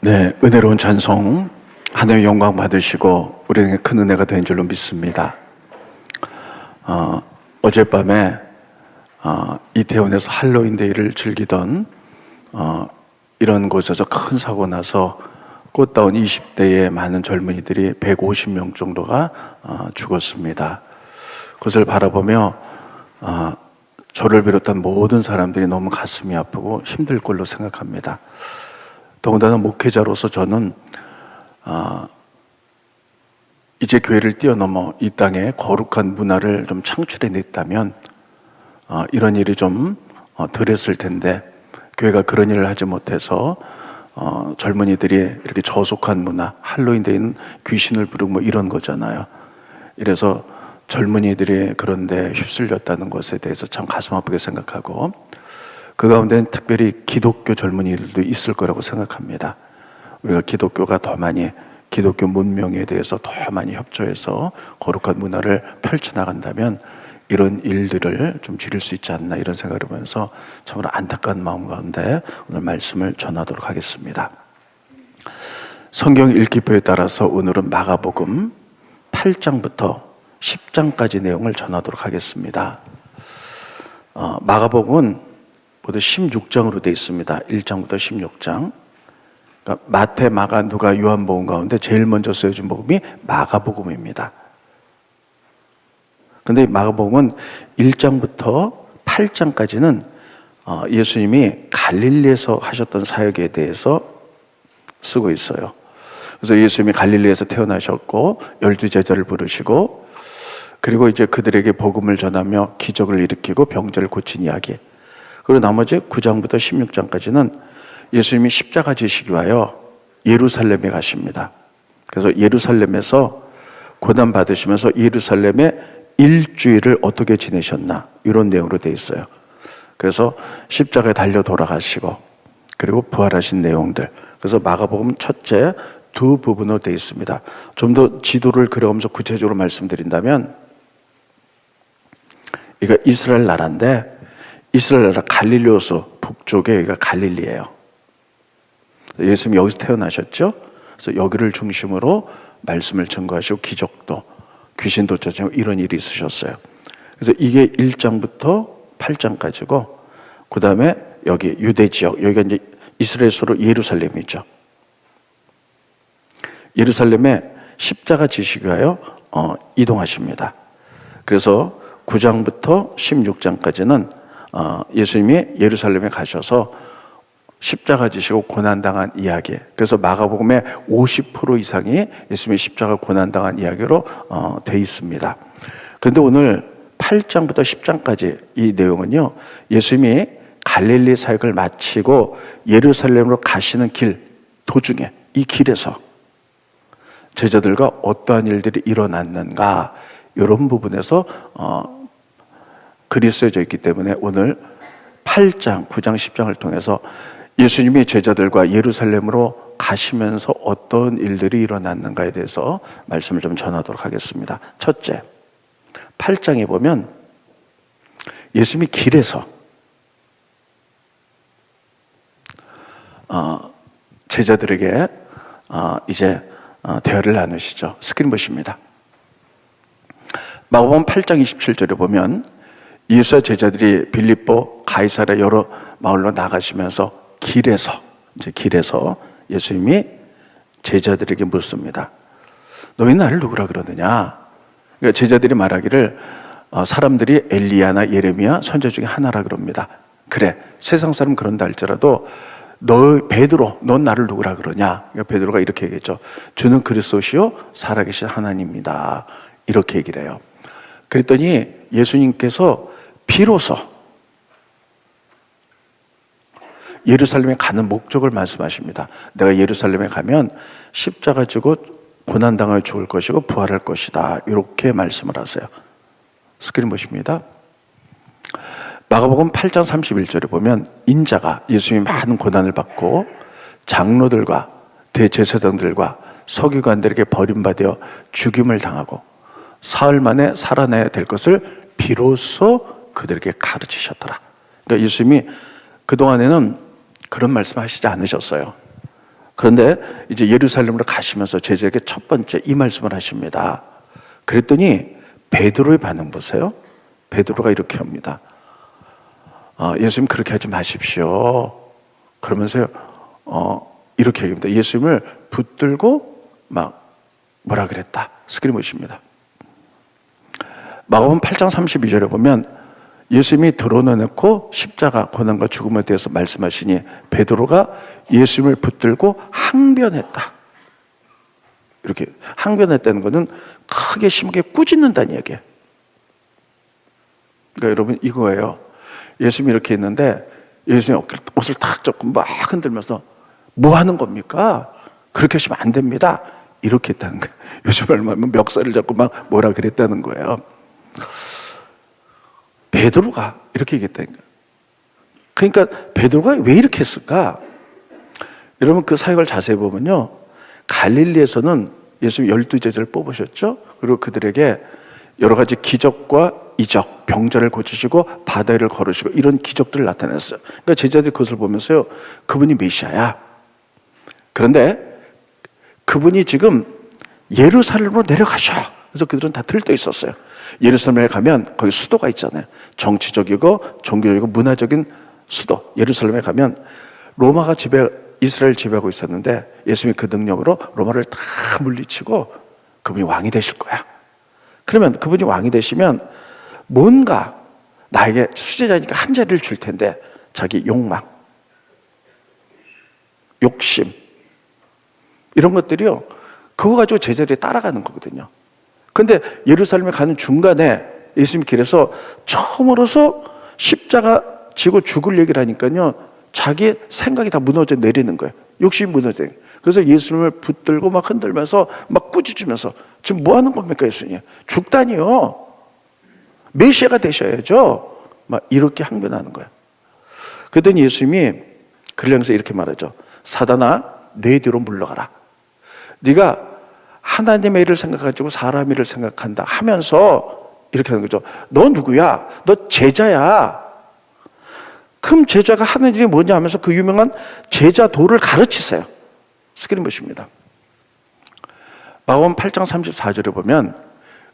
네, 은혜로운 찬송 하나님의 영광 받으시고 우리에게 큰 은혜가 된 줄로 믿습니다. 어젯밤에 이태원에서 할로윈데이를 즐기던 이런 곳에서 큰 사고 나서 꽃다운 20대의 많은 젊은이들이 150명 정도가 죽었습니다. 그것을 바라보며 저를 비롯한 모든 사람들이 너무 가슴이 아프고 힘들 걸로 생각합니다. 더군다나 목회자로서 저는 이제 교회를 뛰어넘어 이 땅에 거룩한 문화를 좀 창출해냈다면 이런 일이 좀 덜 했을 텐데, 교회가 그런 일을 하지 못해서 젊은이들이 이렇게 저속한 문화, 할로윈데이는 귀신을 부르고 뭐 이런 거잖아요. 이래서 젊은이들이 그런데 휩쓸렸다는 것에 대해서 참 가슴 아프게 생각하고, 그 가운데는 특별히 기독교 젊은이들도 있을 거라고 생각합니다. 우리가 기독교가 더 많이, 기독교 문명에 대해서 더 많이 협조해서 거룩한 문화를 펼쳐나간다면 이런 일들을 좀 줄일 수 있지 않나, 이런 생각을 하면서 참으로 안타까운 마음 가운데 오늘 말씀을 전하도록 하겠습니다. 성경 읽기표에 따라서 오늘은 마가복음 8장부터 10장까지 내용을 전하도록 하겠습니다. 마가복음은 모두 16장으로 되어 있습니다. 1장부터 16장. 그러니까 마태, 마가, 누가, 요한복음 가운데 제일 먼저 쓰여진 복음이 마가복음입니다. 그런데 마가복음은 1장부터 8장까지는 예수님이 갈릴리에서 하셨던 사역에 대해서 쓰고 있어요. 그래서 예수님이 갈릴리에서 태어나셨고 12제자를 부르시고, 그리고 이제 그들에게 복음을 전하며 기적을 일으키고 병자를 고친 이야기. 그리고 나머지 9장부터 16장까지는 예수님이 십자가 지시기 위하여 예루살렘에 가십니다. 그래서 예루살렘에서 고난 받으시면서 예루살렘에 일주일을 어떻게 지내셨나, 이런 내용으로 되어 있어요. 그래서 십자가에 달려 돌아가시고 그리고 부활하신 내용들. 그래서 마가복음 첫째 두 부분으로 되어 있습니다. 좀 더 지도를 그려가면서 구체적으로 말씀드린다면, 이거 이스라엘 나라인데, 이스라엘 나라 갈릴리오스 북쪽에 여기가 갈릴리예요. 예수님이 여기서 태어나셨죠. 그래서 여기를 중심으로 말씀을 증거하시고 기적도, 귀신도 쫓아내고 이런 일이 있으셨어요. 그래서 이게 1장부터 8장까지고, 그 다음에 여기 유대 지역, 여기가 이제 이스라엘 수로 예루살렘이죠. 예루살렘에 십자가 지시기 위하여 이동하십니다. 그래서 9장부터 16장까지는 예수님이 예루살렘에 가셔서 십자가 지시고 고난당한 이야기. 그래서 마가복음의 50% 이상이 예수님의 십자가 고난당한 이야기로 돼 있습니다. 그런데 오늘 8장부터 10장까지 이 내용은요, 예수님이 갈릴리 사역을 마치고 예루살렘으로 가시는 길 도중에, 이 길에서 제자들과 어떠한 일들이 일어났는가, 이런 부분에서 글이 쓰여져 있기 때문에 오늘 8장, 9장, 10장을 통해서 예수님이 제자들과 예루살렘으로 가시면서 어떤 일들이 일어났는가에 대해서 말씀을 좀 전하도록 하겠습니다. 첫째, 8장에 보면 예수님이 길에서 제자들에게 이제 대화를 나누시죠. 스크린 보십니다. 마가복음 8장 27절에 보면 예수와 제자들이 빌립보, 가이사랴 여러 마을로 나가시면서 길에서 예수님이 제자들에게 묻습니다. 너희 나를 누구라 그러느냐? 그러니까 제자들이 말하기를 사람들이 엘리야나 예레미야 선지 중에 하나라 그럽니다. 그래, 세상 사람 그런다 할지라도 너 베드로, 넌 나를 누구라 그러냐? 그러니까 베드로가 이렇게 얘기했죠. 주는 그리스도시요 살아계신 하나님입니다. 이렇게 얘기를 해요. 그랬더니 예수님께서 비로소 예루살렘에 가는 목적을 말씀하십니다. 내가 예루살렘에 가면 십자가 지고 고난당할 죽을 것이고 부활할 것이다, 이렇게 말씀을 하세요. 스크린 보십니다. 마가복음 8장 31절에 보면 인자가, 예수님이 많은 고난을 받고 장로들과 대제사장들과 서기관들에게 버림받아 죽임을 당하고 사흘 만에 살아나야 될 것을 비로소 그들에게 가르치셨더라. 그러니까 예수님이 그동안에는 그런 말씀 하시지 않으셨어요. 그런데 이제 예루살렘으로 가시면서 제자에게 첫 번째 이 말씀을 하십니다. 그랬더니 베드로의 반응 보세요. 베드로가 이렇게 합니다. 예수님 그렇게 하지 마십시오. 그러면서요, 이렇게 얘기합니다. 예수님을 붙들고 막 뭐라 그랬다. 스크리머십니다. 마가복음 8장 32절에 보면 예수님이 드러내놓고 십자가 고난과 죽음에 대해서 말씀하시니 베드로가 예수님을 붙들고 항변했다. 이렇게 항변했다는 것은 크게 심하게 꾸짖는다는 얘기예요. 그러니까 여러분 이거예요. 예수님이 이렇게 했는데 예수님이 옷을 탁 젖고 막 흔들면서 뭐 하는 겁니까? 그렇게 하시면 안 됩니다. 이렇게 했다는 거예요. 요즘 말하면 멱살을 잡고 막 뭐라 그랬다는 거예요. 베드로가 이렇게 얘기했다는 거예요. 그러니까 베드로가 왜 이렇게 했을까? 여러분 그 사역을 자세히 보면요, 갈릴리에서는 예수님 12제자를 뽑으셨죠. 그리고 그들에게 여러 가지 기적과 이적, 병자를 고치시고 바다를 걸으시고 이런 기적들을 나타냈어요. 그러니까 제자들이 그것을 보면서요, 그분이 메시아야. 그런데 그분이 지금 예루살렘으로 내려가셔. 그래서 그들은 다 들떠 있었어요. 예루살렘에 가면 거기 수도가 있잖아요. 정치적이고 종교적이고 문화적인 수도. 예루살렘에 가면 로마가 이스라엘 지배하고 있었는데 예수님이 그 능력으로 로마를 다 물리치고 그분이 왕이 되실 거야. 그러면 그분이 왕이 되시면 뭔가 나에게 수제자니까 한 자리를 줄 텐데 자기 욕망, 욕심 이런 것들이요, 그거 가지고 제자들이 따라가는 거거든요. 근데 예루살렘에 가는 중간에 예수님 길에서 처음으로서 십자가 지고 죽을 얘기를 하니까요, 자기 생각이 다 무너져 내리는 거예요. 욕심이 무너져 내리는 거예요. 그래서 예수님을 붙들고 막 흔들면서 막 꾸짖으면서 지금 뭐 하는 겁니까 예수님? 죽다니요. 메시아가 되셔야죠. 막 이렇게 항변하는 거예요. 그랬더니 예수님이 그를 향해서 이렇게 말하죠. 사단아, 내 뒤로 물러가라. 네가 하나님의 일을 생각하고 사람의 일을 생각한다 하면서 이렇게 하는 거죠. 너 누구야? 너 제자야. 그럼 제자가 하는 일이 뭐냐 하면서 그 유명한 제자 도를 가르치세요. 스크린 보십니다. 마가복음 8장 34절에 보면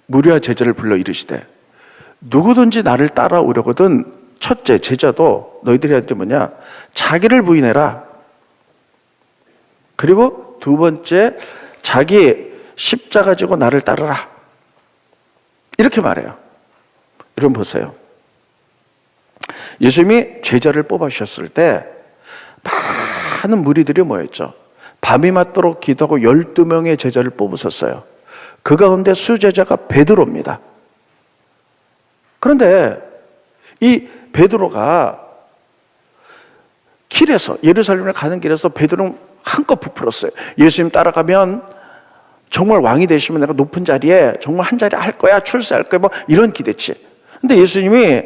무리와 제자를 불러 이르시되 누구든지 나를 따라오려거든 첫째 제자도 너희들이 해야 될 뭐냐? 자기를 부인해라. 그리고 두 번째 자기 십자가 지고 나를 따르라. 이렇게 말해요. 여러분 보세요. 예수님이 제자를 뽑아주셨을 때 많은 무리들이 모였죠. 밤이 맞도록 기도하고 12명의 제자를 뽑으셨어요. 그 가운데 수제자가 베드로입니다. 그런데 이 베드로가 길에서 예루살렘을 가는 길에서 베드로는 한껏 부풀었어요. 예수님 따라가면 정말 왕이 되시면 내가 높은 자리에 정말 한 자리 할 거야, 출세할 거야, 뭐 이런 기대치. 근데 예수님이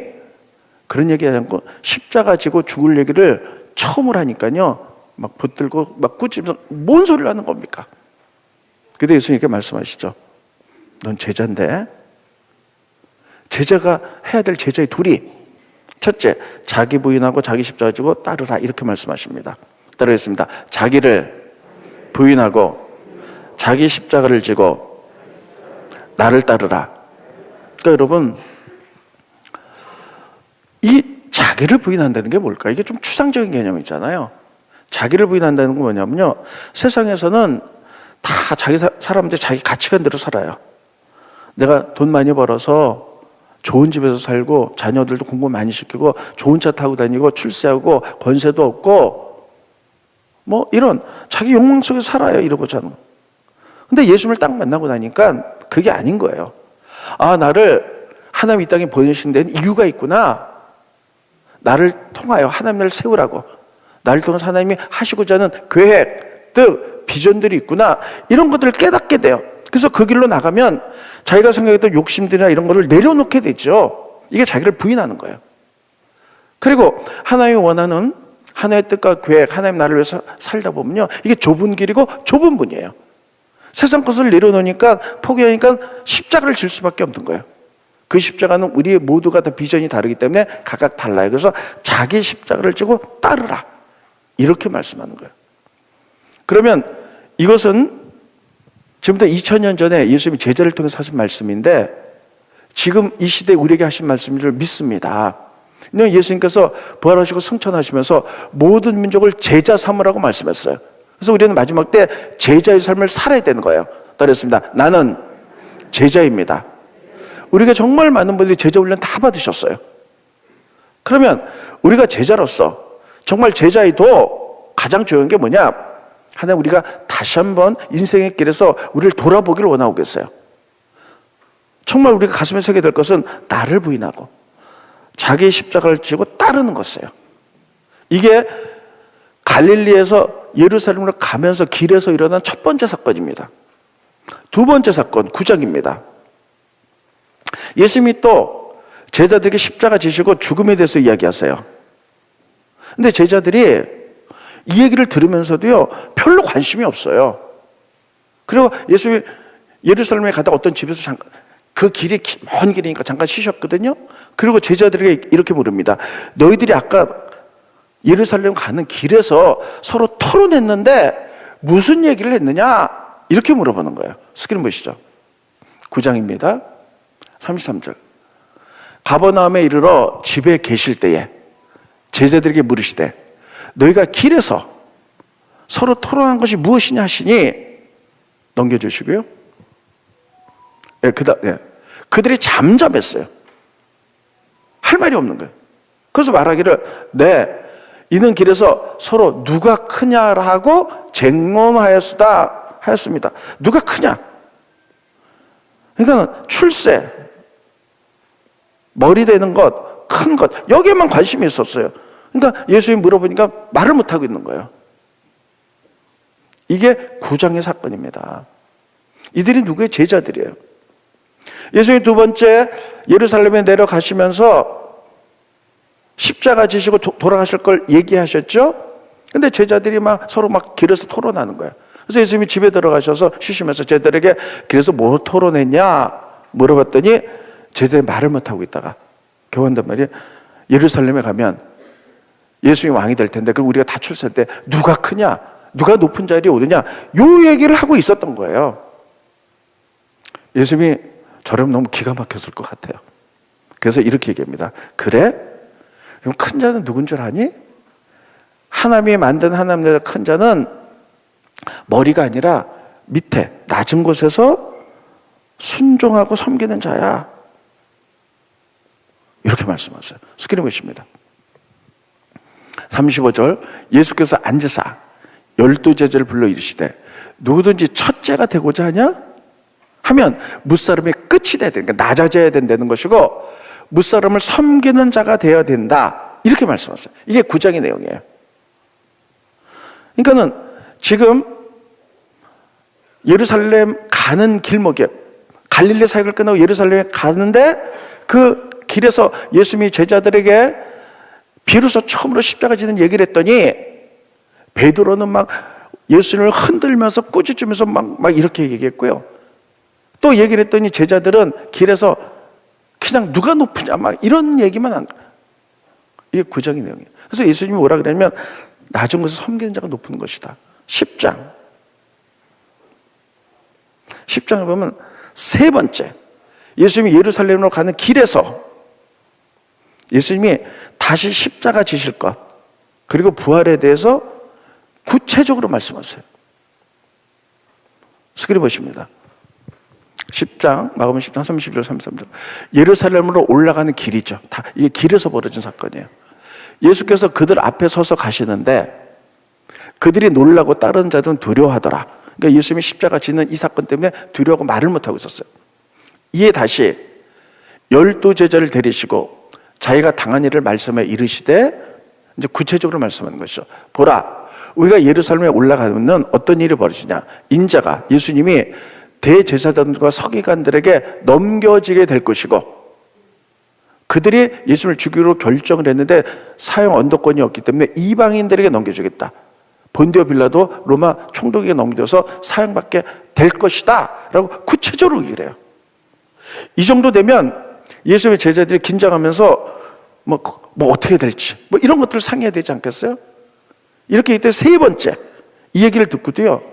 그런 얘기 하지 않고 십자가 지고 죽을 얘기를 처음으로 하니까요, 막 붙들고 막 꾸짖으면서 뭔 소리를 하는 겁니까? 그때 예수님 이렇게 말씀하시죠. 넌 제자인데 제자가 해야 될 제자의 둘이 첫째, 자기 부인하고 자기 십자가 지고 따르라 이렇게 말씀하십니다. 따르겠습니다. 자기를 부인하고 자기 십자가를 지고 나를 따르라. 그러니까 여러분 이 자기를 부인한다는 게 뭘까? 이게 좀 추상적인 개념이잖아요. 자기를 부인한다는 건 뭐냐면요, 세상에서는 다 자기 사람들 자기 가치관대로 살아요. 내가 돈 많이 벌어서 좋은 집에서 살고 자녀들도 공부 많이 시키고 좋은 차 타고 다니고 출세하고 권세도 얻고 뭐 이런 자기 욕망 속에 살아요. 이러고자 하는. 근데 예수님을 딱 만나고 나니까 그게 아닌 거예요. 아, 나를 하나님 이 땅에 보내신 데는 이유가 있구나. 나를 통하여 하나님 나를 세우라고, 나를 통해서 하나님이 하시고자 하는 계획, 뜻, 비전들이 있구나. 이런 것들을 깨닫게 돼요. 그래서 그 길로 나가면 자기가 생각했던 욕심들이나 이런 것을 내려놓게 되죠. 이게 자기를 부인하는 거예요. 그리고 하나님이 원하는 하나님의 뜻과 계획, 하나님 나를 위해서 살다 보면요, 이게 좁은 길이고 좁은 분이에요. 세상 것을 내려놓으니까, 포기하니까 십자가를 질 수밖에 없는 거예요. 그 십자가는 우리 모두가 다 비전이 다르기 때문에 각각 달라요. 그래서 자기 십자가를 지고 따르라 이렇게 말씀하는 거예요. 그러면 이것은 지금부터 2000년 전에 예수님이 제자를 통해서 하신 말씀인데 지금 이 시대에 우리에게 하신 말씀인 줄 믿습니다. 예수님께서 부활하시고 승천하시면서 모든 민족을 제자 삼으라고 말씀했어요. 그래서 우리는 마지막 때 제자의 삶을 살아야 되는 거예요. 따르겠습니다. 나는 제자입니다. 우리가 정말 많은 분들이 제자 훈련 다 받으셨어요. 그러면 우리가 제자로서 정말 제자이도 가장 중요한 게 뭐냐? 하나님, 우리가 다시 한번 인생의 길에서 우리를 돌아보기를 원하고 계세요. 정말 우리가 가슴에 새게 될 것은 나를 부인하고 자기의 십자가를 지고 따르는 것이에요. 이게 갈릴리에서 예루살렘으로 가면서 길에서 일어난 첫 번째 사건입니다. 두 번째 사건 9장입니다. 예수님이 또 제자들에게 십자가 지시고 죽음에 대해서 이야기하세요. 근데 제자들이 이 얘기를 들으면서도요, 별로 관심이 없어요. 그리고 예수님이 예루살렘에 가다 어떤 집에서 잠깐, 그 길이 먼 길이니까 잠깐 쉬셨거든요. 그리고 제자들에게 이렇게 물습니다. 너희들이 아까 예루살렘 가는 길에서 서로 토론했는데 무슨 얘기를 했느냐? 이렇게 물어보는 거예요. 스크린 보시죠. 9장입니다. 33절. 가버나움에 이르러 집에 계실 때에 제자들에게 물으시되 너희가 길에서 서로 토론한 것이 무엇이냐 하시니, 넘겨주시고요. 그들이 잠잠했어요. 할 말이 없는 거예요. 그래서 말하기를 이는 길에서 서로 누가 크냐라고 쟁론하였으다 하였습니다. 누가 크냐? 그러니까 출세, 머리 되는 것, 큰 것, 여기에만 관심이 있었어요. 그러니까 예수님이 물어보니까 말을 못하고 있는 거예요. 이게 9장의 사건입니다. 이들이 누구의 제자들이에요. 예수님이 두 번째 예루살렘에 내려가시면서 십자가 지시고 돌아가실 걸 얘기하셨죠? 근데 제자들이 서로 길에서 토론하는 거예요. 그래서 예수님이 집에 들어가셔서 쉬시면서 제자들에게 길에서 뭐 토론했냐 물어봤더니 제자들이 말을 못하고 있다가 교환단 말이에요. 예루살렘에 가면 예수님이 왕이 될 텐데 그럼 우리가 다 출세할 때 누가 크냐, 누가 높은 자리에 오느냐, 요 얘기를 하고 있었던 거예요. 예수님이 저라면 너무 기가 막혔을 것 같아요. 그래서 이렇게 얘기합니다. 그래? 그럼 큰 자는 누군 줄 아니? 하나님이 만든 하나님 나라 큰 자는 머리가 아니라 밑에 낮은 곳에서 순종하고 섬기는 자야. 이렇게 말씀하세요. 스크린 보십니다. 35절. 예수께서 앉으사 12제자를 불러 이르시되 누구든지 첫째가 되고자 하냐? 하면 무사람의 끝이 돼야 되니까 낮아져야 된다는 것이고 무사람을 섬기는 자가 되어야 된다. 이렇게 말씀하세요. 이게 9장의 내용이에요. 그러니까는 지금 예루살렘 가는 길목에 갈릴리 사역을 끝나고 예루살렘에 가는데 그 길에서 예수님이 제자들에게 비로소 처음으로 십자가 지는 얘기를 했더니 베드로는 예수님을 흔들면서 꾸짖으면서 막 이렇게 얘기했고요. 또 얘기를 했더니 제자들은 길에서 그냥 누가 높으냐 이런 얘기만 한 거예요. 이게 9장의 내용이에요. 그래서 예수님이 뭐라 그러냐면 낮은 곳에서 섬기는 자가 높은 것이다. 10장을 보면 세 번째, 예수님이 예루살렘으로 가는 길에서 예수님이 다시 십자가 지실 것 그리고 부활에 대해서 구체적으로 말씀하세요. 스크린 보십니다. 10장, 마가복음 10장 30절 33절. 예루살렘으로 올라가는 길이죠. 다 이게 길에서 벌어진 사건이에요. 예수께서 그들 앞에 서서 가시는데 그들이 놀라고 다른 자들은 두려워하더라. 그러니까 예수님이 십자가 지는 이 사건 때문에 두려워하고 말을 못하고 있었어요. 이에 다시 12제자를 데리시고 자기가 당한 일을 말씀에 이르시되 이제 구체적으로 말씀하는 것이죠. 보라, 우리가 예루살렘에 올라가면 어떤 일이 벌어지냐. 인자가, 예수님이 대제사장들과 서기관들에게 넘겨지게 될 것이고 그들이 예수를 죽이기로 결정을 했는데 사형 언도권이 없기 때문에 이방인들에게 넘겨주겠다. 본디오 빌라도 로마 총독에게 넘겨서 사형받게 될 것이다 라고 구체적으로 얘기를 해요. 이 정도 되면 예수의 제자들이 긴장하면서 뭐 어떻게 될지 이런 것들을 상의해야 되지 않겠어요? 이렇게 이때 세 번째, 이 얘기를 듣고도요,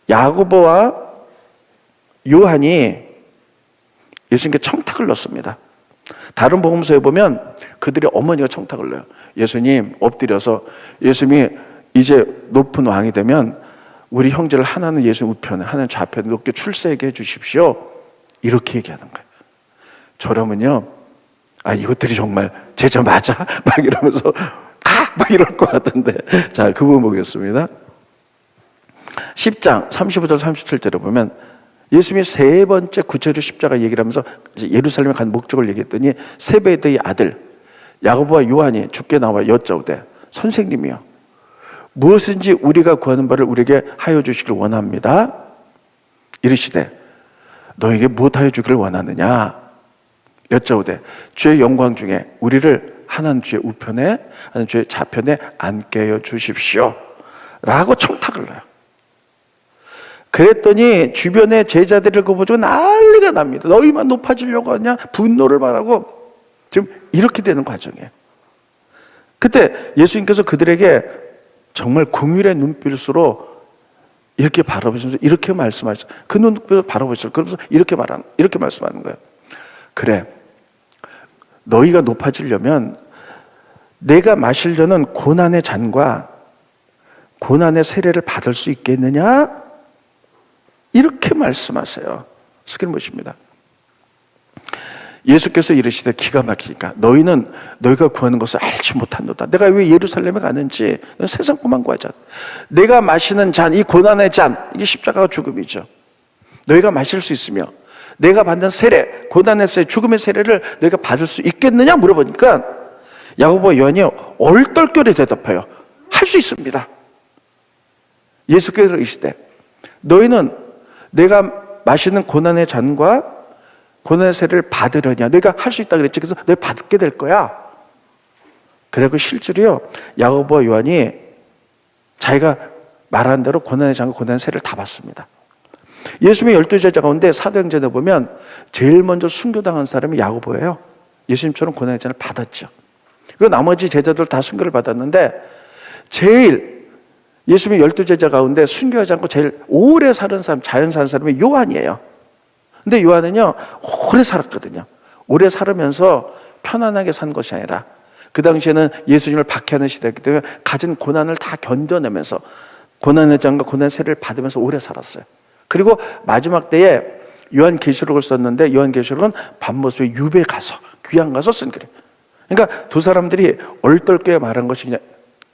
야고보와 요한이 예수님께 청탁을 넣습니다. 다른 복음서에 보면 그들의 어머니가 청탁을 넣어요. 예수님 엎드려서, 예수님이 이제 높은 왕이 되면 우리 형제를 하나는 예수 우편에, 하나는 좌편에 높게 출세하게 해주십시오. 이렇게 얘기하는 거예요. 저라면요, 이것들이 정말 제자 맞아? 막 이러면서 막 이럴 것 같은데. 자, 그 부분 보겠습니다. 10장 35절 37절에 보면 예수님이 세 번째 구체적으로 십자가 얘기를 하면서 예루살렘에 간 목적을 얘기했더니 세베대의 아들 야고보와 요한이 주께 나와 여짜오되, 선생님이요, 무엇인지 우리가 구하는 바를 우리에게 하여 주시길 원합니다. 이르시되, 너에게 무엇 하여 주기를 원하느냐? 여짜오되, 주의 영광 중에 우리를 하나는 주의 우편에, 하나는 주의 좌편에 앉게 하여 주십시오. 라고 청탁을 넣어요. 그랬더니 주변의 제자들을 보고 난리가 납니다. 너희만 높아지려고 하냐? 분노를 말하고 지금 이렇게 되는 과정이에요. 그때 예수님께서 그들에게 정말 긍휼의 눈빛으로 이렇게 바라보시면서 이렇게 말씀하셨어요. 그 눈빛으로 바라보셨어요. 그러면서 이렇게 말씀하는 거예요. 그래, 너희가 높아지려면 내가 마시려는 고난의 잔과 고난의 세례를 받을 수 있겠느냐? 이렇게 말씀하세요. 스크린 보십니다. 예수께서 이르시되, 기가 막히니까 너희는 너희가 구하는 것을 알지 못한도다. 내가 왜 예루살렘에 가는지 세상 것만 구하자. 내가 마시는 잔, 이 고난의 잔, 이게 십자가가 죽음이죠. 너희가 마실 수 있으며 내가 받는 세례, 고난의 세례, 죽음의 세례를 너희가 받을 수 있겠느냐 물어보니까 야고보와 요한이 얼떨결에 대답해요. 할 수 있습니다. 예수께서 이르시되, 너희는 내가 마시는 고난의 잔과 고난의 세례를 받으려냐? 너희가 할 수 있다 그랬지. 그래서 너희 받게 될 거야. 그리고 실제로요, 야고보와 요한이 자기가 말한 대로 고난의 잔과 고난의 세례를 다 받습니다. 예수님의 12제자 가운데 사도행전에 보면 제일 먼저 순교당한 사람이 야고보예요. 예수님처럼 고난의 잔을 받았죠. 그리고 나머지 제자들 다 순교를 받았는데 제일 예수님의 12제자 가운데 순교하지 않고 제일 오래 사는 사람, 자연 사는 사람이 요한이에요. 근데 요한은요, 오래 살았거든요. 오래 살으면서 편안하게 산 것이 아니라 그 당시에는 예수님을 박해하는 시대이기 때문에 가진 고난을 다 견뎌내면서 고난의 잔과 고난의 세례를 받으면서 오래 살았어요. 그리고 마지막 때에 요한계시록을 썼는데 요한계시록은 반모습의 유배 가서, 귀양 가서 쓴 글이에요. 그러니까 두 사람들이 얼떨결에 말한 것이 그냥,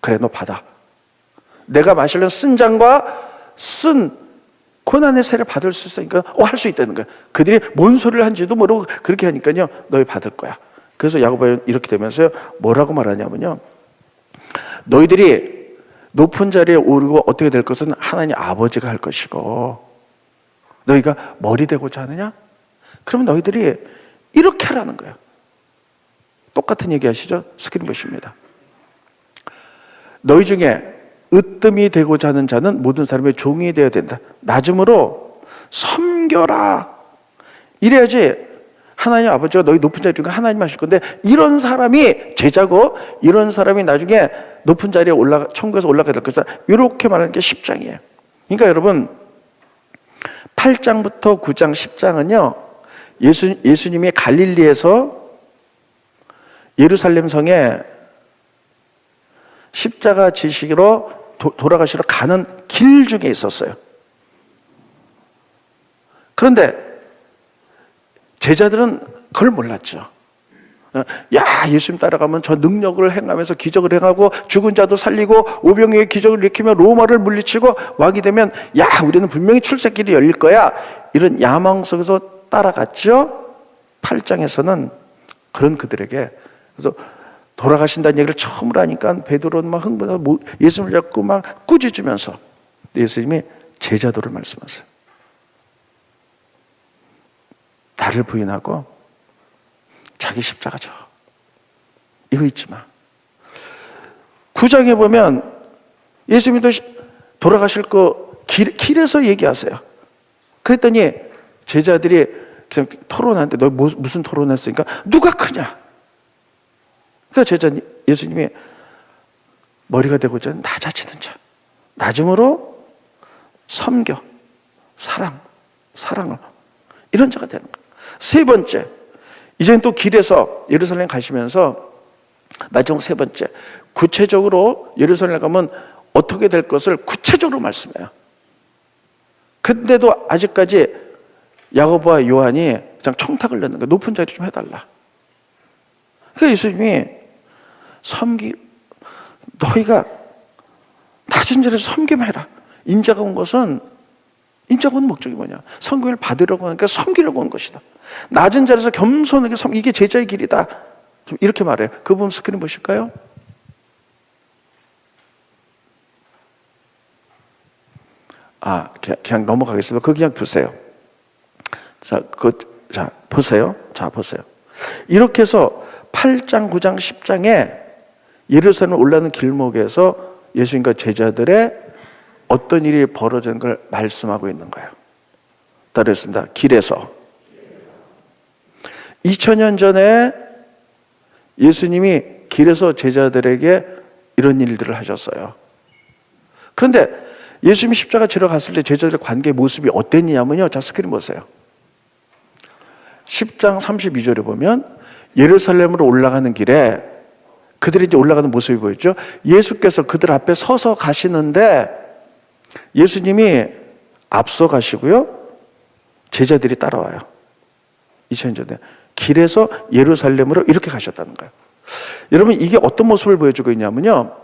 그래, 너 받아. 내가 마시려는 쓴 잔과 쓴 고난의 세례를 받을 수 있으니까 할 수 있다는 거야. 그들이 뭔 소리를 한지도 모르고 그렇게 하니까요, 너희 받을 거야. 그래서 야고보가 이렇게 되면서요, 뭐라고 말하냐면요, 너희들이 높은 자리에 오르고 어떻게 될 것은 하나님 아버지가 할 것이고 너희가 머리 되고자 하느냐? 그러면 너희들이 이렇게 하라는 거예요. 똑같은 얘기 하시죠? 스크린 보십니다. 너희 중에 으뜸이 되고자 하는 자는 모든 사람의 종이 되어야 된다. 낮음으로 섬겨라. 이래야지 하나님 아버지가 너희 높은 자리 중에 하나님 하실 건데, 이런 사람이 제자고 이런 사람이 나중에 높은 자리에 천국에서 올라가게 될 것이다. 이렇게 말하는 게 10장이에요. 그러니까 여러분, 8장부터 9장, 10장은요 예수님이 갈릴리에서 예루살렘 성에 십자가 지시기로 돌아가시러 가는 길 중에 있었어요. 그런데 제자들은 그걸 몰랐죠. 야, 예수님 따라가면 저 능력을 행하면서 기적을 행하고 죽은 자도 살리고 오병이의 기적을 일으키며 로마를 물리치고 왕이 되면, 야, 우리는 분명히 출세길이 열릴 거야. 이런 야망 속에서 따라갔죠. 8장에서는 그런 그들에게, 그래서 돌아가신다는 얘기를 처음으로 하니까 베드로는 막 흥분하고 예수님을 잡고 막 꾸짖으면서, 예수님이 제자도를 말씀하세요. 나를 부인하고 자기 십자가 져. 이거 잊지 마. 9장에 보면 예수님도 돌아가실 거 길에서 얘기하세요. 그랬더니 제자들이 그냥 토론하는데, 너 무슨 토론했으니까 누가 크냐? 그러니까 예수님이 머리가 되고자 하는 낮아지는 자, 낮음으로 섬겨, 사랑을 이런 자가 되는 거예요. 세 번째, 이제는 또 길에서 예루살렘 가시면서 마지막 세 번째, 구체적으로 예루살렘 가면 어떻게 될 것을 구체적으로 말씀해요. 근데도 아직까지 야고보와 요한이 그냥 청탁을 내는 거예요. 높은 자리 좀 해달라. 그러니까 예수님이 너희가 낮은 자리에서 섬기면 해라. 인자가 온 목적이 뭐냐? 성교를 받으려고 하니까 섬기려고 온 것이다. 낮은 자리에서 겸손하게 이게 제자의 길이다. 좀 이렇게 말해요. 그 부분 스크린 보실까요? 그냥 넘어가겠습니다. 그거 그냥 두세요. 자, 보세요. 보세요. 이렇게 해서 8장, 9장, 10장에 예루살렘 올라가는 길목에서 예수님과 제자들의 어떤 일이 벌어진 걸 말씀하고 있는 거예요. 따르겠습니다. 길에서 2000년 전에 예수님이 길에서 제자들에게 이런 일들을 하셨어요. 그런데 예수님이 십자가 지러 갔을 때 제자들의 관계의 모습이 어땠냐면요. 자, 스크린 보세요. 10장 32절에 보면 예루살렘으로 올라가는 길에 그들이 이제 올라가는 모습이 보였죠. 예수께서 그들 앞에 서서 가시는데 예수님이 앞서 가시고요. 제자들이 따라와요. 2000년 전에 길에서 예루살렘으로 이렇게 가셨다는 거예요. 여러분, 이게 어떤 모습을 보여주고 있냐면요.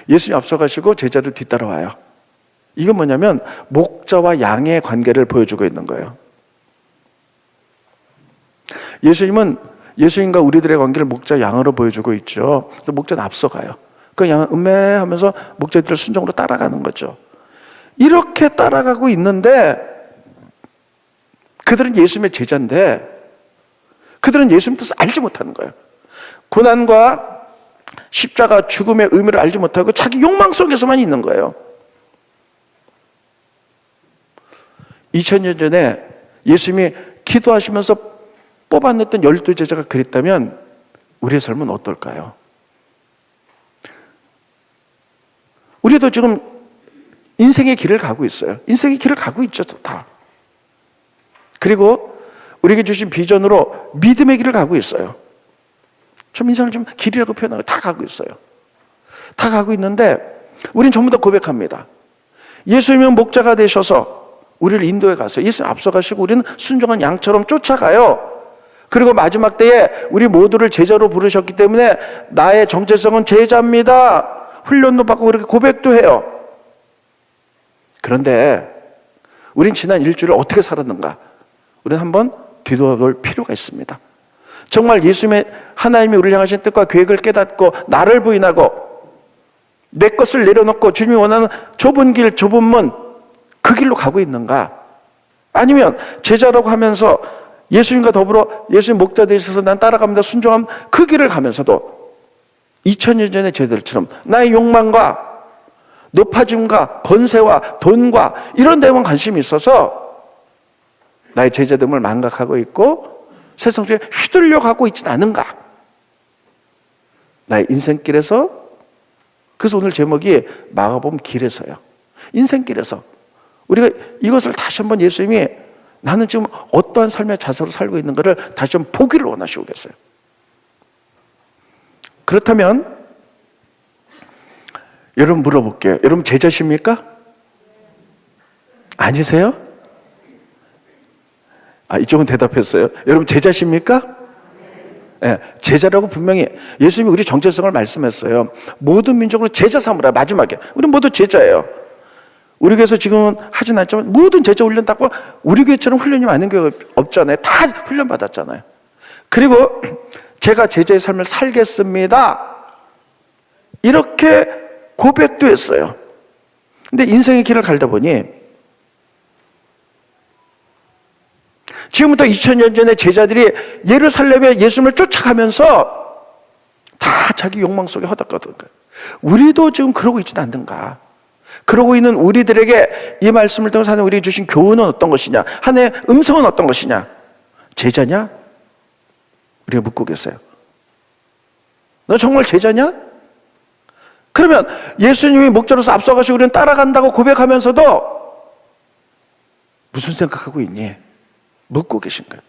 예수님 앞서 가시고 제자들 뒤따라와요. 이건 뭐냐면 목자와 양의 관계를 보여주고 있는 거예요. 예수님과 우리들의 관계를 목자 양으로 보여주고 있죠. 그래서 목자는 앞서가요. 그 양은 음매하면서 목자들을 순종으로 따라가는 거죠. 이렇게 따라가고 있는데 그들은 예수님의 제자인데 그들은 예수님 뜻을 알지 못하는 거예요. 고난과 십자가 죽음의 의미를 알지 못하고 자기 욕망 속에서만 있는 거예요. 2000년 전에 예수님이 기도하시면서 뽑아냈던 12제자가 그랬다면 우리의 삶은 어떨까요? 우리도 지금 인생의 길을 가고 있어요. 인생의 길을 가고 있죠, 다. 그리고 우리에게 주신 비전으로 믿음의 길을 가고 있어요. 좀 인생을 좀 길이라고 표현하고 다 가고 있어요. 다 가고 있는데 우린 전부 다 고백합니다. 예수님은 목자가 되셔서 우리를 인도해 가세요. 예수님 앞서가시고 우리는 순종한 양처럼 쫓아가요. 그리고 마지막 때에 우리 모두를 제자로 부르셨기 때문에 나의 정체성은 제자입니다. 훈련도 받고 그렇게 고백도 해요. 그런데 우린 지난 일주일을 어떻게 살았는가? 우리는 한번 뒤돌아볼 필요가 있습니다. 정말 하나님이 우리를 향하신 뜻과 계획을 깨닫고 나를 부인하고 내 것을 내려놓고 주님이 원하는 좁은 길, 좁은 문, 그 길로 가고 있는가? 아니면 제자라고 하면서 예수님과 더불어 예수님 목자 되셔서 난 따라갑니다, 순종함, 그 길을 가면서도 2000년 전의 제자들처럼 나의 욕망과 높아짐과 권세와 돈과 이런 데만 관심이 있어서 나의 제자됨을 망각하고 있고 세상 속에 휘둘려 가고 있진 않은가? 나의 인생길에서. 그래서 오늘 제목이 마가복음 길에서요. 인생길에서 우리가 이것을 다시 한번 예수님이 나는 지금 어떠한 삶의 자세로 살고 있는 것을 다시 한번 보기를 원하시고 계세요. 그렇다면 여러분 물어볼게요. 여러분 제자십니까? 아니세요? 이쪽은 대답했어요. 여러분 제자십니까? 네, 제자라고 분명히 예수님이 우리 정체성을 말씀했어요. 모든 민족으로 제자 삼으라. 마지막에 우리 모두 제자예요. 우리 교회에서 지금은 하진 않지만 모든 제자 훈련 받고 우리 교회처럼 훈련이 많은 교회가 없잖아요. 다 훈련 받았잖아요. 그리고 제가 제자의 삶을 살겠습니다, 이렇게 고백도 했어요. 근데 인생의 길을 갈다 보니 지금부터 2000년 전에 제자들이 예루살렘에 예수님을 쫓아가면서 다 자기 욕망 속에 허덕거든 거예요. 우리도 지금 그러고 있지는 않는가? 그러고 있는 우리들에게 이 말씀을 통해서 하나님 우리에게 주신 교훈은 어떤 것이냐? 하나님의 음성은 어떤 것이냐? 제자냐? 우리가 묻고 계세요. 너 정말 제자냐? 그러면 예수님이 목자로서 앞서가시고 우리는 따라간다고 고백하면서도 무슨 생각하고 있니? 묻고 계신 거예요.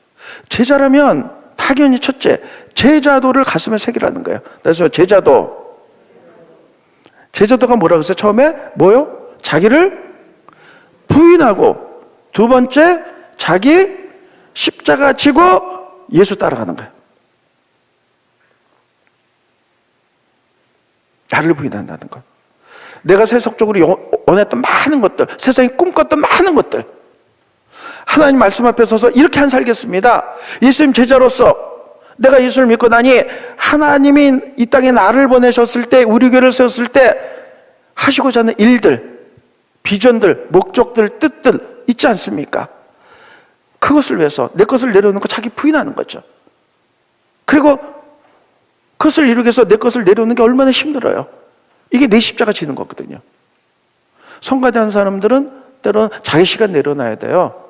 제자라면 당연히 첫째, 제자도를 가슴에 새기라는 거예요. 그래서 제자도가 뭐라고 했어요? 처음에 뭐요? 자기를 부인하고, 두 번째 자기 십자가 지고 예수 따라가는 거예요. 나를 부인한다는 것. 내가 세속적으로 원했던 많은 것들, 세상에 꿈꿨던 많은 것들, 하나님 말씀 앞에 서서 이렇게 안 살겠습니다. 예수님 제자로서 내가 예수를 믿고 나니 하나님이 이 땅에 나를 보내셨을 때, 우리 교회를 세웠을 때 하시고자 하는 일들, 비전들, 목적들, 뜻들 있지 않습니까? 그것을 위해서 내 것을 내려놓고 자기 부인하는 거죠. 그리고 그것을 이루기 위해서 내 것을 내려놓는 게 얼마나 힘들어요. 이게 내 십자가 지는 거거든요. 성가대 한 사람들은 때로는 자기 시간 내려놔야 돼요.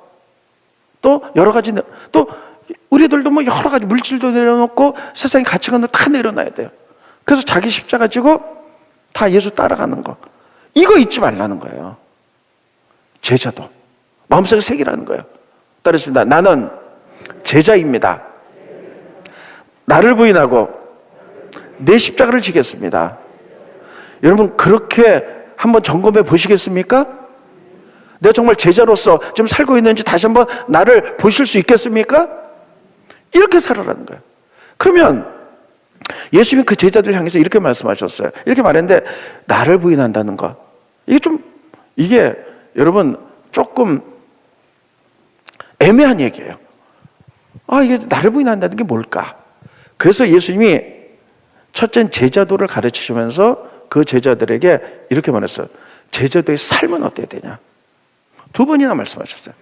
또 여러 가지, 또 우리들도 뭐 여러 가지 물질도 내려놓고 세상의 가치관도 다 내려놔야 돼요. 그래서 자기 십자가 지고 다 예수 따라가는 거, 이거 잊지 말라는 거예요. 제자도 마음속에 새기라는 거예요. 따르겠습니다. 나는 제자입니다. 나를 부인하고 내 십자가를 지겠습니다. 여러분, 그렇게 한번 점검해 보시겠습니까? 내가 정말 제자로서 지금 살고 있는지 다시 한번 나를 보실 수 있겠습니까? 이렇게 살아라는 거예요. 그러면 예수님이 그 제자들 향해서 이렇게 말씀하셨어요. 이렇게 말했는데, 나를 부인한다는 것, 이게 여러분 조금 애매한 얘기예요. 이게 나를 부인한다는 게 뭘까? 그래서 예수님이 첫째는 제자도를 가르치시면서 그 제자들에게 이렇게 말했어요. 제자도의 삶은 어때야 되냐? 두 번이나 말씀하셨어요.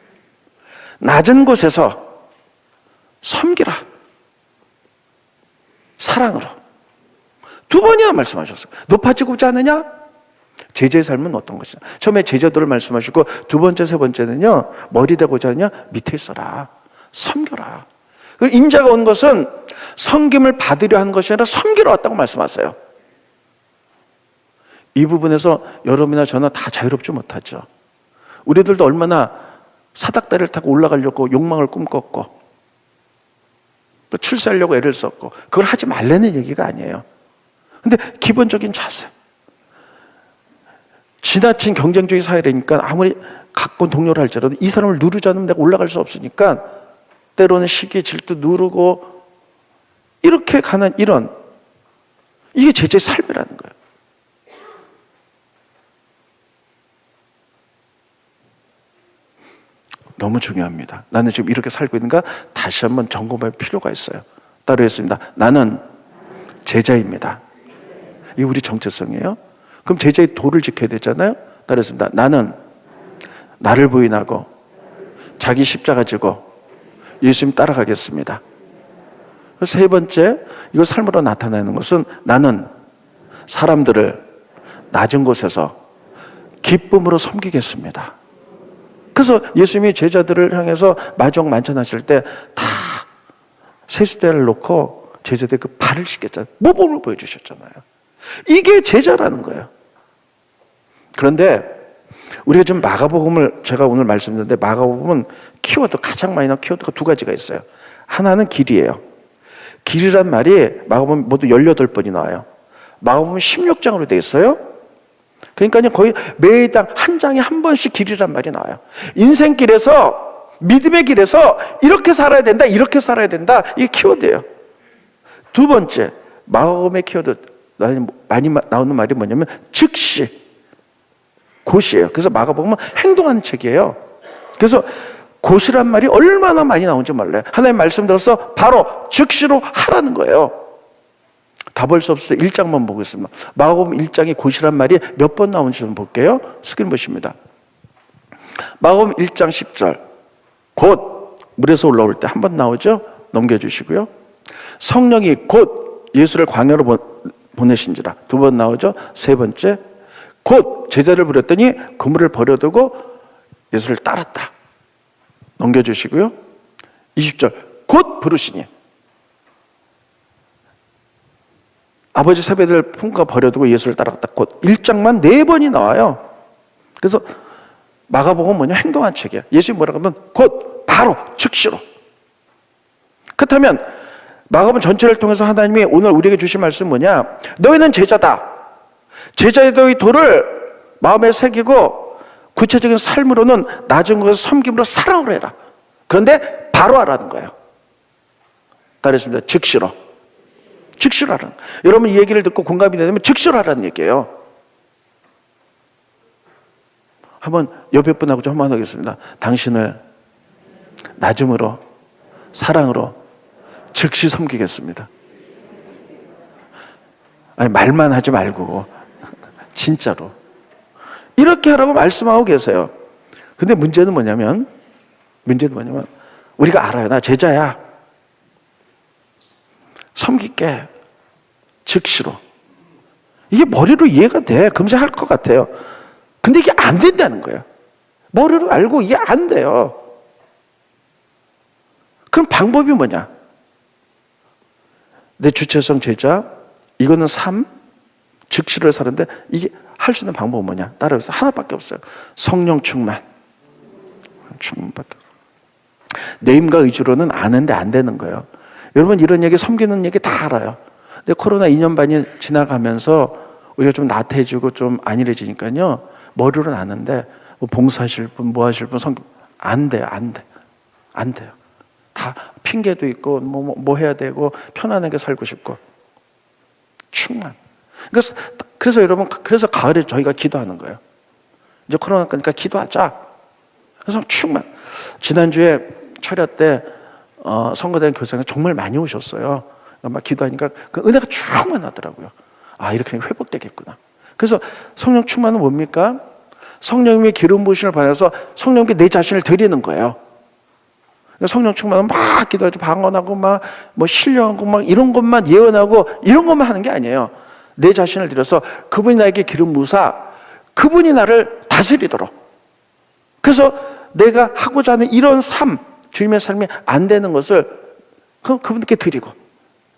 낮은 곳에서 섬기라. 사랑으로. 두 번이나 말씀하셨어요. 높아지고자 하느냐? 제자의 삶은 어떤 것이냐? 처음에 제자도를 말씀하시고, 두 번째, 세 번째는요, 머리 되고자 하느냐? 밑에 있어라. 섬겨라. 인자가 온 것은 섬김을 받으려 한 것이 아니라 섬기러 왔다고 말씀하세요. 이 부분에서 여러분이나 저나 다 자유롭지 못하죠. 우리들도 얼마나 사닥다리를 타고 올라가려고 욕망을 꿈꿨고, 또 출세하려고 애를 썼고, 그걸 하지 말라는 얘기가 아니에요. 근데 기본적인 자세, 지나친 경쟁주의 사회라니까 아무리 가까운 동료를 할지라도 이 사람을 누르지 않으면 내가 올라갈 수 없으니까 때로는 시기 질투 누르고 이렇게 가는 이게 제자의 삶이라는 거예요. 너무 중요합니다. 나는 지금 이렇게 살고 있는가 다시 한번 점검할 필요가 있어요. 따르겠습니다. 나는 제자입니다. 이게 우리 정체성이에요. 그럼 제자의 도를 지켜야 되잖아요. 따르겠습니다. 나는 나를 부인하고 자기 십자가 지고 예수님 따라가겠습니다. 세 번째, 이거 삶으로 나타내는 것은 나는 사람들을 낮은 곳에서 기쁨으로 섬기겠습니다. 그래서 예수님이 제자들을 향해서 마지막 만찬하실 때 다 세수대를 놓고 제자들 그 발을 씻겼잖아요. 모범을 보여주셨잖아요. 이게 제자라는 거예요. 그런데 우리가 지금 마가복음을 제가 오늘 말씀드렸는데, 마가복음은 키워드, 가장 많이 나온 키워드가 두 가지가 있어요. 하나는 길이에요. 길이란 말이 마가복음 모두 18번이 나와요. 마가복음 16장으로 되어 있어요. 그러니까 거의 매당 한 장에 한 번씩 길이란 말이 나와요. 인생길에서, 믿음의 길에서 이렇게 살아야 된다, 이렇게 살아야 된다, 이게 키워드예요. 두 번째, 마가복음의 키워드 많이 나오는 말이 뭐냐면 즉시, 곧이에요. 그래서 마가복음은 행동하는 책이에요. 그래서 곧이란 말이 얼마나 많이 나오는지 몰라요. 하나님 말씀 들어서 바로 즉시로 하라는 거예요. 다 볼 수 없어요. 1장만 보고 있습니다. 마가복음 1장에 곧이란 말이 몇 번 나오는지 좀 볼게요. 스크린 보십니다. 마가복음 1장 10절, 곧 물에서 올라올 때 한 번 나오죠. 넘겨주시고요. 성령이 곧 예수를 광야로 보내신지라, 두 번 나오죠. 세 번째, 곧 제자를 부렸더니 그물을 버려두고 예수를 따랐다. 넘겨주시고요. 20절, 곧 부르시니. 아버지 세배를 품과 버려두고 예수를 따라갔다. 곧 1장만 4번이 나와요. 그래서 마가복음은 뭐냐? 행동한 책이야. 예수님이 뭐라고 하면 곧 바로 즉시로. 그렇다면 마가복음 전체를 통해서 하나님이 오늘 우리에게 주신 말씀은 뭐냐? 너희는 제자다. 제자의 너희 도를 마음에 새기고 구체적인 삶으로는 낮은 것을 섬김으로 사랑으로 해라. 그런데 바로 하라는 거예요. 그랬습니다. 즉시로. 즉시로 하라는 거예요. 여러분 이 얘기를 듣고 공감이 되면 즉시로 하라는 얘기예요. 한번 옆에 분하고 좀 한번 하겠습니다. 당신을 낮음으로 사랑으로 즉시 섬기겠습니다. 아니 말만 하지 말고 진짜로 이렇게 하라고 말씀하고 계세요. 근데 문제는 뭐냐면 우리가 알아요. 나 제자야. 섬길게. 즉시로. 이게 머리로 이해가 돼. 금세 할 것 같아요. 근데 이게 안 된다는 거예요. 머리로 알고 이게 안 돼요. 그럼 방법이 뭐냐? 내 주체성 제자, 이거는 삶, 즉시를 사는데 이게 할 수 있는 방법은 뭐냐? 따라해서 하나밖에 없어요. 성령 충만. 충만밖에 없어요. 내 힘과 의지로는 아는데 안 되는 거예요. 여러분 이런 얘기, 섬기는 얘기 다 알아요. 근데 코로나 2년 반이 지나가면서 우리가 좀 나태해지고 좀 안일해지니까요. 머리로는 아는데 뭐 봉사하실 분, 뭐 하실 분 안 돼요. 안 돼요. 다 핑계도 있고 뭐 해야 되고 편안하게 살고 싶고. 충만. 그래서 여러분, 그래서 가을에 저희가 기도하는 거예요. 이제 코로나 끝니까 기도하자. 그래서 충만. 지난주에 철야 때 선거대학 교사가 정말 많이 오셨어요. 막 기도하니까 그 은혜가 충만하더라고요. 아, 이렇게 회복되겠구나. 그래서 성령 충만은 뭡니까? 성령님의 기름 부으심을 받아서 성령께 내 자신을 드리는 거예요. 성령 충만은 막 기도하고 방언하고 막 뭐 신령하고 막 이런 것만 예언하고 이런 것만 하는 게 아니에요. 내 자신을 드려서 그분이 나에게 기름 부으사 그분이 나를 다스리도록. 그래서 내가 하고자 하는 이런 삶, 주님의 삶이 안 되는 것을 그분께 드리고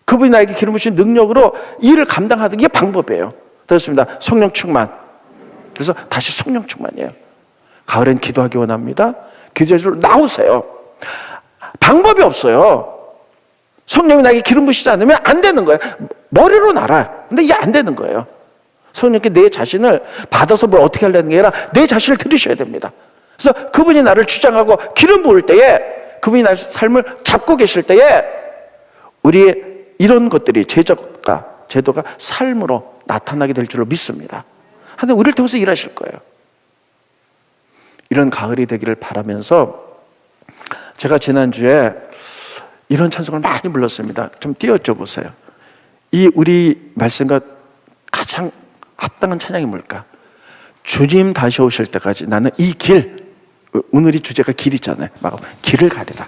그분이 나에게 기름 부으신 능력으로 일을 감당하는 게 방법이에요. 됐습니다. 성령 충만. 그래서 다시 성령 충만이에요. 가을엔 기도하기 원합니다. 기도자로 나오세요. 방법이 없어요. 성령이 나에게 기름 부으시지 않으면 안 되는 거예요. 머리로는 알아요. 근데 이게 안 되는 거예요. 성령께 내 자신을 받아서 뭘 어떻게 하려는 게 아니라 내 자신을 들으셔야 됩니다. 그래서 그분이 나를 주장하고 기름 부을 때에 그분이 나의 삶을 잡고 계실 때에 우리의 이런 것들이 제도가 삶으로 나타나게 될 줄로 믿습니다. 하나님 우리를 통해서 일하실 거예요. 이런 가을이 되기를 바라면서 제가 지난주에 이런 찬송을 많이 불렀습니다. 좀 띄워줘 보세요. 이 우리 말씀과 가장 합당한 찬양이 뭘까? 주님 다시 오실 때까지 나는 이 길, 오늘이 주제가 길이잖아요. 막 길을 가리라.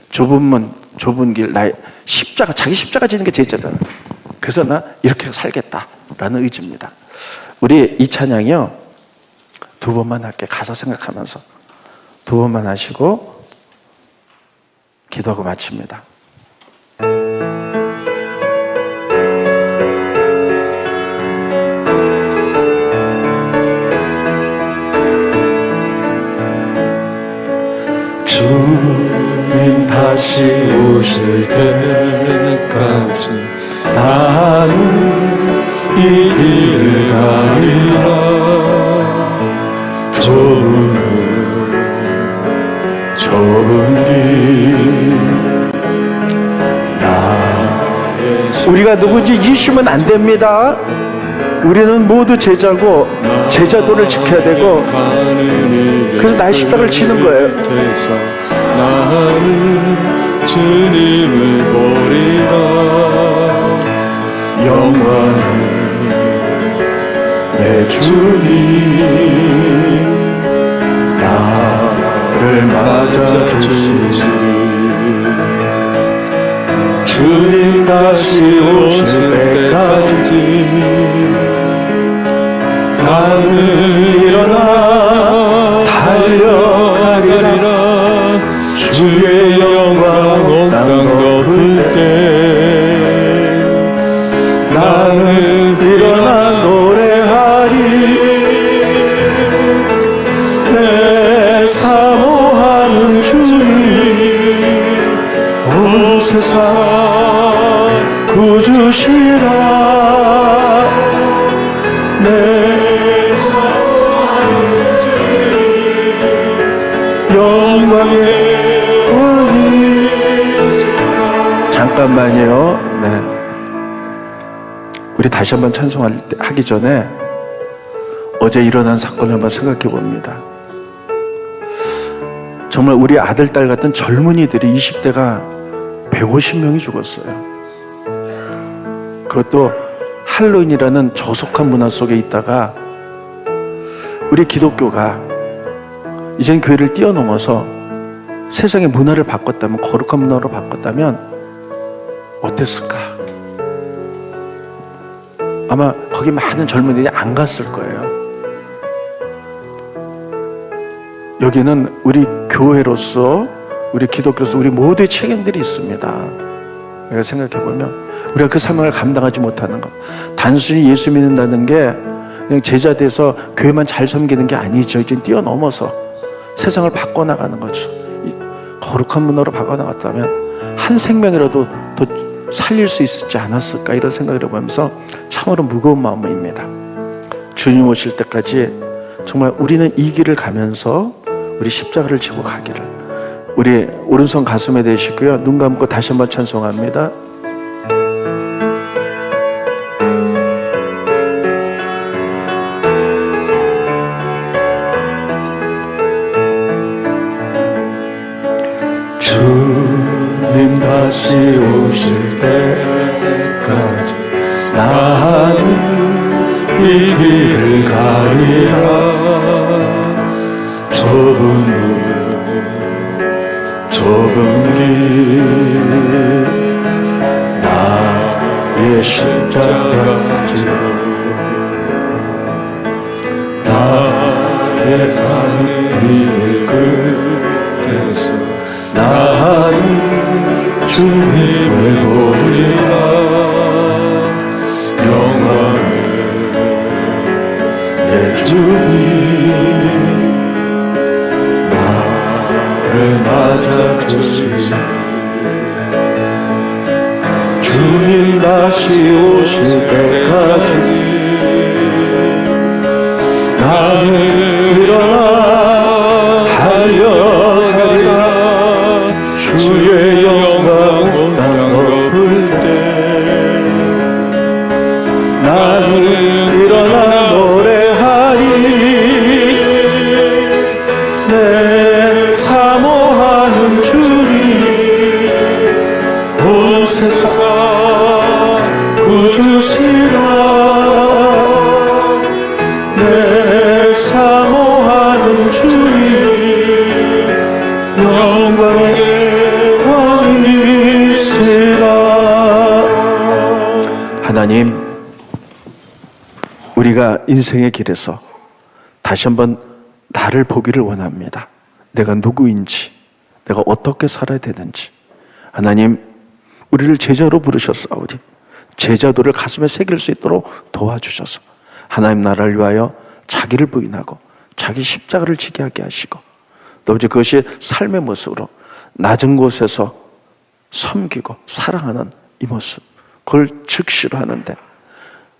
좁은 문, 좁은 길, 나의 십자가, 자기 십자가 지는 게 제자잖아요. 그래서 나 이렇게 살겠다라는 의지입니다. 우리 이 찬양이요, 2번만 할게요. 가사 생각하면서 2번만 하시고 기도하고 마칩니다. 주님 다시 오실 때까지 나는 이 길을 가리라. 좁은 길 우리가 누군지 잊으시면 안 됩니다. 우리는 모두 제자고 제자도를 지켜야 되고 그래서 나의 십자가를 지는 거예요. 나는 주님을 보리라. 영광을 내 주님 나를 맞아주시리. 주님 다시 오실 때까지 나는 일어나 달려가리라. 주의 영광 온 땅 덮을 때 사모하는 주님 온 세상 구주시라 내 사모하는 주님 영광의 왕이 잠깐만요. 네. 우리 다시 한번 찬송하기 전에 어제 일어난 사건을 한번 생각해 봅니다. 정말 우리 아들, 딸 같은 젊은이들이 20대가 150명이 죽었어요. 그것도 할로윈이라는 저속한 문화 속에 있다가 우리 기독교가 이젠 교회를 뛰어넘어서 세상의 문화를 바꿨다면, 거룩한 문화로 바꿨다면 어땠을까? 아마 거기 많은 젊은이들이 안 갔을 거예요. 여기는 우리 교회로서, 우리 기독교로서 우리 모두의 책임들이 있습니다. 내가 생각해보면 우리가 그 사명을 감당하지 못하는 것, 단순히 예수 믿는다는 게 그냥 제자 돼서 교회만 잘 섬기는 게 아니죠. 이제 뛰어넘어서 세상을 바꿔나가는 거죠. 이 거룩한 문화로 바꿔나갔다면 한 생명이라도 더 살릴 수 있지 않았을까, 이런 생각을 해보면서 참으로 무거운 마음입니다. 주님 오실 때까지 정말 우리는 이 길을 가면서 우리 십자가를 지고 가기를, 우리 오른손 가슴에 대시고요, 눈 감고 다시 한번 찬송합니다. 주님 다시 오실 때까지 나는 이 길을 가리라. 좁은 길 나의 십자가 지고 나의 가는 이 길 끝에서 나는 주님을 보리라. 영광을 내 주님 나를 맞아주시니 주님 다시 오실 때까지 나는 일어나 달려가리라. 주의 영광 땅 덮을 때 나는 일어나 노래하리. 내 사모하는 주님 온 세상 구주시라. 내 사모하는 주님 영광의 왕이시라. 하나님, 우리가 인생의 길에서 다시 한번 나를 보기를 원합니다. 내가 누구인지, 내가 어떻게 살아야 되는지. 하나님, 우리를 제자로 부르셨사오니 제자도를 가슴에 새길 수 있도록 도와주셔서 하나님 나라를 위하여 자기를 부인하고 자기 십자가를 지게 하게 하시고, 또 그것이 삶의 모습으로 낮은 곳에서 섬기고 사랑하는 이 모습, 그걸 즉시로 하는데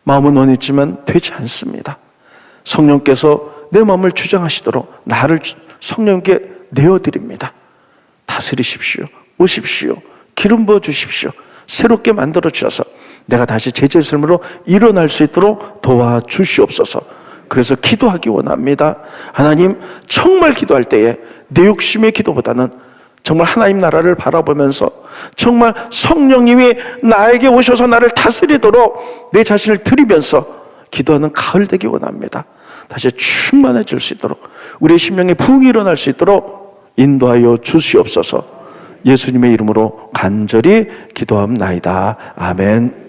마음은 원했지만 되지 않습니다. 성령께서 내 마음을 주장하시도록 나를 성령께 내어드립니다. 다스리십시오. 오십시오. 기름 부어주십시오. 새롭게 만들어 주셔서 내가 다시 제자의 삶으로 일어날 수 있도록 도와주시옵소서. 그래서 기도하기 원합니다. 하나님, 정말 기도할 때에 내 욕심의 기도보다는 정말 하나님 나라를 바라보면서 정말 성령님이 나에게 오셔서 나를 다스리도록 내 자신을 드리면서 기도하는 가을 되기 원합니다. 다시 충만해질 수 있도록, 우리의 심령에 부흥이 일어날 수 있도록 인도하여 주시옵소서. 예수님의 이름으로 간절히 기도합나이다. 아멘.